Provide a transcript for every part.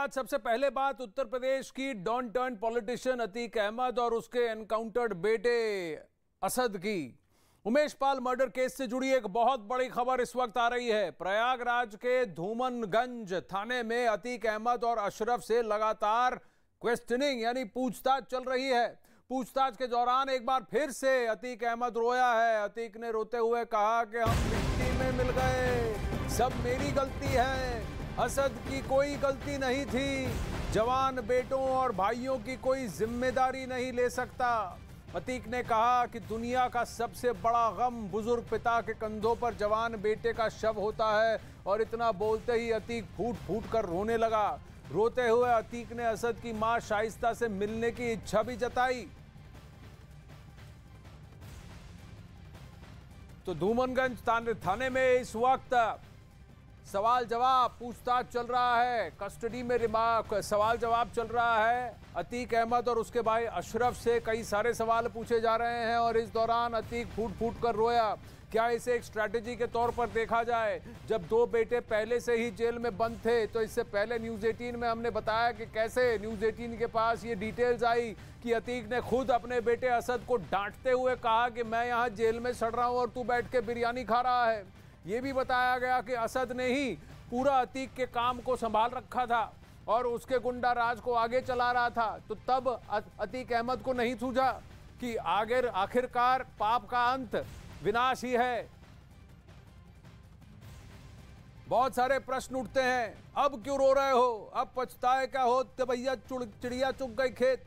आज सबसे पहले बात उत्तर प्रदेश की don turn politician Atiq Ahmed और उसके एनकाउंटर्ड बेटे असद की। उमेश पाल मर्डर केस से जुड़ी एक बहुत बड़ी खबर इस वक्त आ रही है। प्रयागराज के धूमनगंज थाने में अतीक अहमद और अशरफ से लगातार क्वेश्चनिंग यानी पूछताछ चल रही है। पूछताछ के दौरान एक बार फिर से अतीक अहमद रोया है। अतीक ने रोते हुए कहा कि हम मिट्टी में मिल गए, सब मेरी गलती है, असद की कोई गलती नहीं थी, जवान बेटों और भाइयों की कोई जिम्मेदारी नहीं ले सकता। अतीक ने कहा कि दुनिया का सबसे बड़ा गम बुजुर्ग पिता के कंधों पर जवान बेटे का शव होता है। और इतना बोलते ही अतीक फूट फूट कर रोने लगा। रोते हुए अतीक ने असद की मां शाइस्ता से मिलने की इच्छा भी जताई। तो धूमनगंज थाने में इस वक्त सवाल जवाब पूछताछ चल रहा है। कस्टडी में सवाल जवाब चल रहा है। अतीक अहमद और उसके भाई अशरफ से कई सारे सवाल पूछे जा रहे हैं और इस दौरान अतीक फूट फूट कर रोया। क्या इसे एक स्ट्रैटेजी के तौर पर देखा जाए? जब दो बेटे पहले से ही जेल में बंद थे तो इससे पहले न्यूज़ 18 में हमने बताया कि कैसे न्यूज़ 18 के पास ये डिटेल्स आई कि अतीक ने खुद अपने बेटे असद को डांटते हुए कहा कि मैं यहाँ जेल में सड़ रहा हूँ और तू बैठ के बिरयानी खा रहा है। ये भी बताया गया कि असद ने ही पूरा अतीक के काम को संभाल रखा था और उसके गुंडा राज को आगे चला रहा था। तो तब अतीक अहमद को नहीं सूझा कि आखिरकार पाप का अंत विनाश ही है। बहुत सारे प्रश्न उठते हैं। अब क्यों रो रहे हो? अब पछताए क्या हो? तो भैया चिड़िया चुग गई खेत।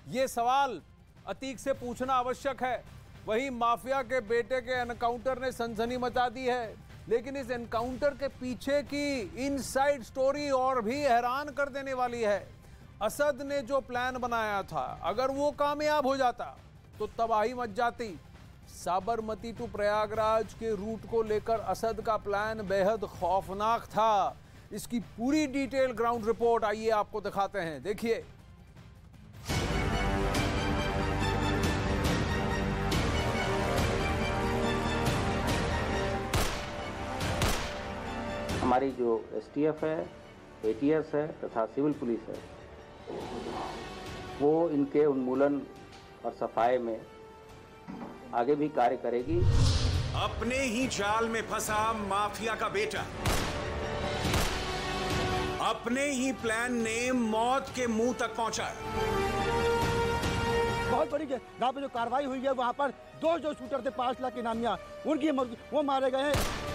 ये सवाल अतीक से पूछना आवश्यक है। वहीं माफिया के बेटे के एनकाउंटर ने सनसनी मचा दी है, लेकिन इस एनकाउंटर के पीछे की इनसाइड स्टोरी और भी हैरान कर देने वाली है। असद ने जो प्लान बनाया था, अगर वो कामयाब हो जाता तो तबाही मच जाती। साबरमती टू प्रयागराज के रूट को लेकर असद का प्लान बेहद खौफनाक था। इसकी पूरी डिटेल ग्राउंड रिपोर्ट आइए आपको दिखाते हैं, देखिए। हमारी जो एसटीएफ है, एटीएस है तथा सिविल पुलिस है, वो इनके उन्मूलन और सफाई में आगे भी कार्य करेगी। अपने ही जाल में फंसा माफिया का बेटा, अपने ही प्लान ने मौत के मुंह तक पहुंचा। बहुत बड़ी जहाँ पे जो कार्रवाई हुई है वहाँ पर दो जो शूटर थे 5 लाख इनामिया उनकी वो मारे गए हैं।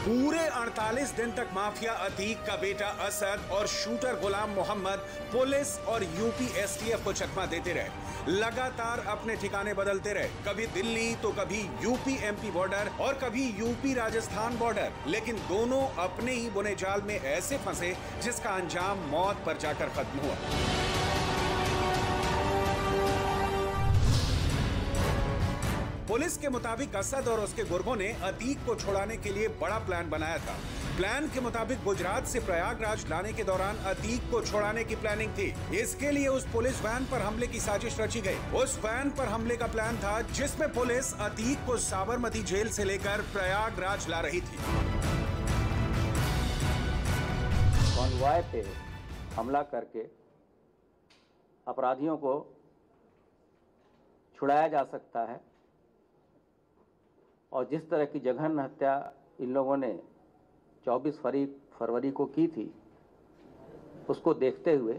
पूरे 48 दिन तक माफिया अतीक का बेटा असद और शूटर गुलाम मोहम्मद पुलिस और यूपी एसटीएफ को चकमा देते रहे। लगातार अपने ठिकाने बदलते रहे, कभी दिल्ली तो कभी यूपी एमपी बॉर्डर और कभी यूपी राजस्थान बॉर्डर। लेकिन दोनों अपने ही बुने जाल में ऐसे फंसे जिसका अंजाम मौत पर जाकर खत्म हुआ। पुलिस के मुताबिक असद और उसके गुर्गों ने अतीक को छुड़ाने के लिए बड़ा प्लान बनाया था। प्लान के मुताबिक गुजरात से प्रयागराज लाने के दौरान अतीक को छुड़ाने की प्लानिंग थी। इसके लिए उस पुलिस वैन पर हमले की साजिश रची गई। उस वैन पर हमले का प्लान था जिसमें पुलिस अतीक को साबरमती जेल से लेकर प्रयागराज ला रही थी। कॉन्वॉय पे हमला करके अपराधियों को छुड़ाया जा सकता है और जिस तरह की जघन्य हत्या इन लोगों ने 24 फरवरी को की थी, उसको देखते हुए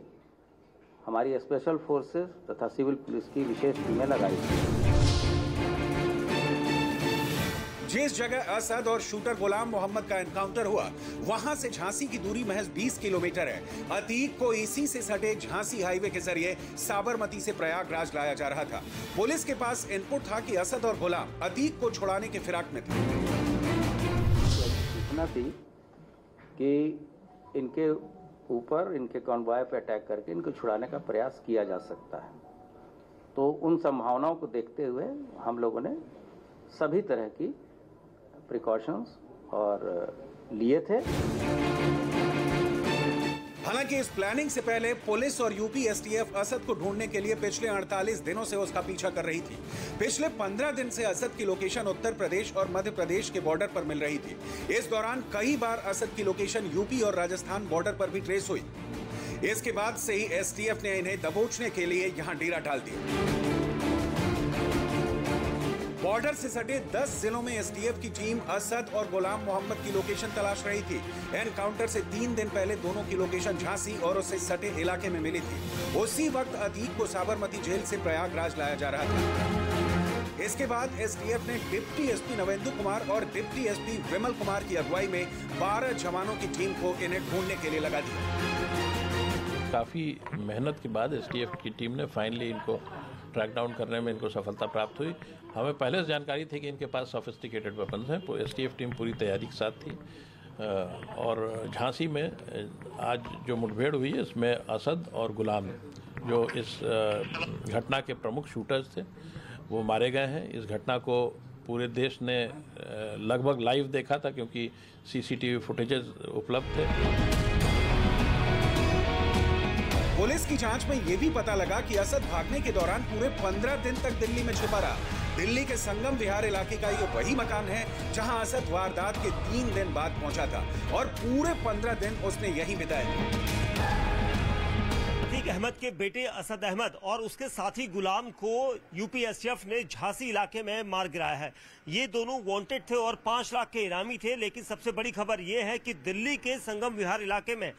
हमारी स्पेशल फोर्सेस तथा सिविल पुलिस की विशेष टीमें लगाई थी। जिस जगह असद और शूटर गुलाम मोहम्मद का एनकाउंटर हुआ, वहां से झांसी की दूरी महज 20 किलोमीटर है। अतीक को इसी से सटे झांसी हाईवे के जरिए साबरमती से प्रयागराज लाया जा रहा था। पुलिस के पास इनपुट था कि असद और गुलाम अतीक को छुड़ाने के फिराक में थे। सूचना थी कि इनके ऊपर इनके कॉन्वॉय पे अटैक करके इनको छुड़ाने का प्रयास किया जा सकता है। तो उन संभावनाओं को देखते हुए हम लोगों ने सभी तरह की प्रिकॉशंस और लिए थे। हालांकि इस प्लानिंग से पहले पुलिस और यूपी एसटीएफ असद को ढूंढने के लिए पिछले 48 दिनों से उसका पीछा कर रही थी। पिछले 15 दिन से असद की लोकेशन उत्तर प्रदेश और मध्य प्रदेश के बॉर्डर पर मिल रही थी। इस दौरान कई बार असद की लोकेशन यूपी और राजस्थान बॉर्डर पर भी ट्रेस हुई। इसके बाद से ही एसटीएफ ने इन्हें दबोचने के लिए यहां डेरा डाल दिया। बॉर्डर से सटे 10 जिलों में एसटीएफ की टीम असद और गुलाम मोहम्मद की लोकेशन तलाश रही थी। एनकाउंटर से 3 दिन पहले दोनों की लोकेशन झांसी और उससे सटे इलाके में मिली थी। उसी वक्त अतीक को साबरमती जेल से प्रयागराज लाया जा रहा था। इसके बाद एसटीएफ ने डिप्टी एसपी नवेंदु कुमार और डिप्टी एसपी विमल कुमार की अगुवाई में 12 जवानों की टीम को इन्हें ढूंढने के लिए लगा दिया। काफी मेहनत के बाद एसटीएफ की टीम ने फाइनली इनको ट्रैक डाउन करने में इनको सफलता प्राप्त हुई। हमें पहले से जानकारी थी कि इनके पास सोफिस्टिकेटेड वेपन्स हैं। एसटीएफ टीम पूरी तैयारी के साथ थी और झांसी में आज जो मुठभेड़ हुई है इसमें असद और गुलाम जो इस घटना के प्रमुख शूटर्स थे वो मारे गए हैं। इस घटना को पूरे देश ने लगभग लाइव देखा था क्योंकि सीसीटीवी फुटेजेस उपलब्ध थे। पुलिस की जांच में यह भी पता लगा कि असद भागने के दौरान पूरे 15 दिन तक दिल्ली में छिपा रहा। दिल्ली के संगम विहार इलाके का ये वही मकान है जहां असद वारदात के 3 दिन बाद पहुंचा था और पूरे 15 दिन उसने यहीं बिताए। अतीक अहमद के बेटे असद अहमद और उसके साथी गुलाम को यूपी एसटीएफ ने झांसी इलाके में मार गिराया है। ये दोनों वांटेड थे और 5 लाख के इनामी थे। लेकिन सबसे बड़ी खबर ये है कि दिल्ली के संगम विहार इलाके में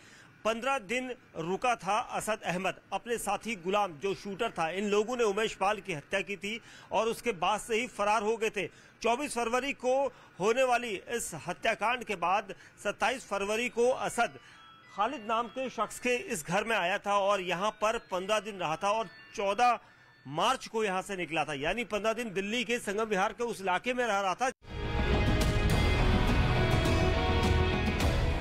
15 दिन रुका था असद अहमद। अपने साथी गुलाम जो शूटर था, इन लोगों ने उमेश पाल की हत्या की थी और उसके बाद से ही फरार हो गए थे। 24 फरवरी को होने वाली इस हत्याकांड के बाद 27 फरवरी को असद खालिद नाम के शख्स के इस घर में आया था और यहां पर 15 दिन रहा था और 14 मार्च को यहां से निकला था। यानी 15 दिन दिल्ली के संगम विहार के उस इलाके में रह रहा था।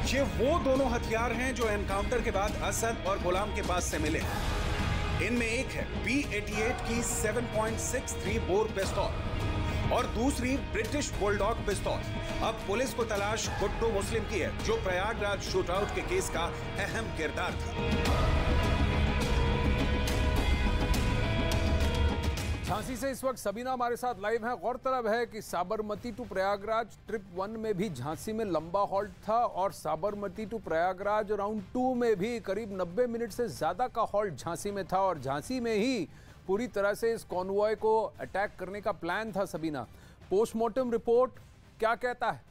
ये वो दोनों हथियार हैं जो एनकाउंटर के बाद असद और गुलाम के पास से मिले। इनमें एक है B88 की 7.63 बोर पिस्तौल और दूसरी ब्रिटिश बुलडॉग पिस्तौल। अब पुलिस को तलाश गुड्डू मुस्लिम की है जो प्रयागराज शूटआउट के केस का अहम किरदार था। झांसी से इस वक्त सबीना हमारे साथ लाइव है। गौरतलब है कि साबरमती टू प्रयागराज ट्रिप 1 में भी झांसी में लंबा हॉल्ट था और साबरमती टू प्रयागराज राउंड 2 में भी करीब 90 मिनट से ज्यादा का हॉल्ट झांसी में था और झांसी में ही पूरी तरह से इस कॉन्वॉय को अटैक करने का प्लान था। सबीना, पोस्टमार्टम रिपोर्ट क्या कहता है?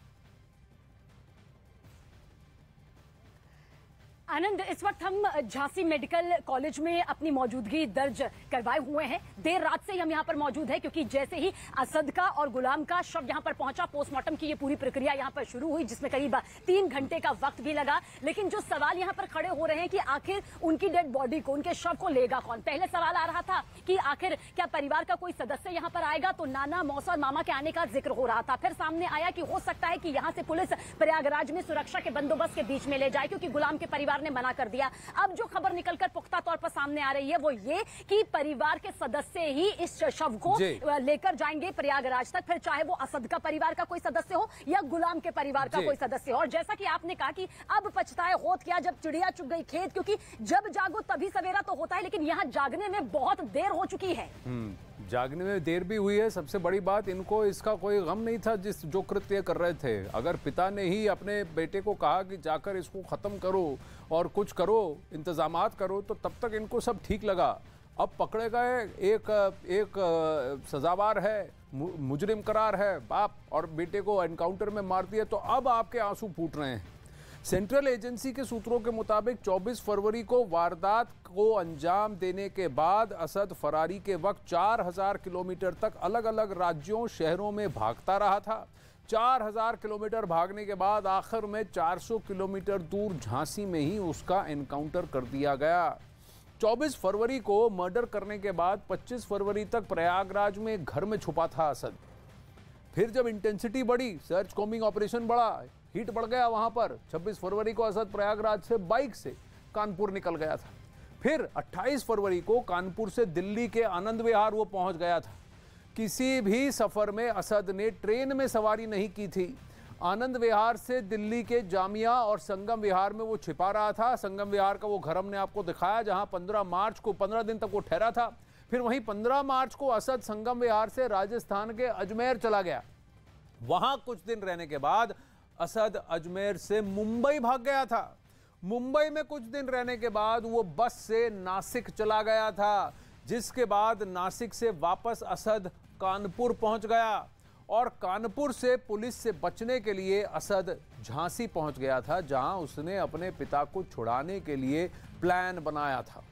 आनंद, इस वक्त हम झांसी मेडिकल कॉलेज में अपनी मौजूदगी दर्ज करवाए हुए हैं। देर रात से हम यहां पर मौजूद हैं क्योंकि जैसे ही असद का और गुलाम का शव यहां पर पहुंचा, पोस्टमार्टम की ये पूरी प्रक्रिया यहां पर शुरू हुई जिसमें करीब 3 घंटे का वक्त भी लगा। लेकिन जो सवाल यहां पर खड़े हो रहे हैं कि आखिर उनकी डेड बॉडी को, उनके शव को लेगा कौन? पहले सवाल आ रहा था कि आखिर क्या परिवार का कोई सदस्य यहां पर आएगा, तो नाना, मौसा और मामा के आने का जिक्र हो रहा था। फिर सामने आया कि हो सकता है कि यहां से पुलिस प्रयागराज में सुरक्षा के बंदोबस्त के बीच में ले जाए क्योंकि गुलाम के परिवार ने मना कर दिया। अब जो खबर निकलकर पुख्ता तौर पर सामने आ रही है वो ये कि परिवार के सदस्य ही इस शव को लेकर जाएंगे प्रयागराज तक, फिर चाहे वो असद का परिवार का कोई सदस्य हो या गुलाम के परिवार का कोई सदस्य हो। और जैसा कि आपने कहा कि अब पछताए होत क्या जब चिड़िया चुग गई खेत, क्योंकि जब जागो तभी सवेरा तो होता है, लेकिन यहाँ जागने में बहुत देर हो चुकी है। जागने में देर भी हुई है। सबसे बड़ी बात, इनको इसका कोई गम नहीं था जो कृत्य कर रहे थे। अगर पिता ने ही अपने बेटे को कहा कि जाकर इसको खत्म करो और कुछ करो, इंतजामात करो, तो तब तक इनको सब ठीक लगा। अब पकड़े गए, एक सजावार है, मुजरिम करार है बाप, और बेटे को एनकाउंटर में मार दिया, तो अब आपके आंसू फूट रहे हैं। सेंट्रल एजेंसी के सूत्रों के मुताबिक 24 फरवरी को वारदात को अंजाम देने के बाद असद फरारी के वक्त 4000 किलोमीटर तक अलग अलग राज्यों, शहरों में भागता रहा था। 4000 किलोमीटर भागने के बाद आखिर में 400 किलोमीटर दूर झांसी में ही उसका एनकाउंटर कर दिया गया। 24 फरवरी को मर्डर करने के बाद 25 फरवरी तक प्रयागराज में घर में छुपा था असद। फिर जब इंटेंसिटी बढ़ी, सर्च कॉम्बिंग ऑपरेशन बढ़ा, हीट बढ़ गया वहां पर, 26 फरवरी को असद प्रयागराज से बाइक से कानपुर निकल गया था। फिर 28 फरवरी को कानपुर से दिल्ली के आनंद विहार वो पहुंच गया था। किसी भी सफर में असद ने ट्रेन में सवारी नहीं की थी। आनंद विहार से दिल्ली के जामिया और संगम विहार में वो छिपा रहा था। संगम विहार का वो घर हमने आपको दिखाया, जहां 15 मार्च को 15 दिन तक वो ठहरा था। फिर वहीं 15 मार्च को असद संगम विहार से राजस्थान के अजमेर चला गया। वहां कुछ दिन रहने के बाद असद अजमेर से मुंबई भाग गया था। मुंबई में कुछ दिन रहने के बाद वो बस से नासिक चला गया था, जिसके बाद नासिक से वापस असद कानपुर पहुंच गया और कानपुर से पुलिस से बचने के लिए असद झांसी पहुंच गया था, जहां उसने अपने पिता को छुड़ाने के लिए प्लान बनाया था।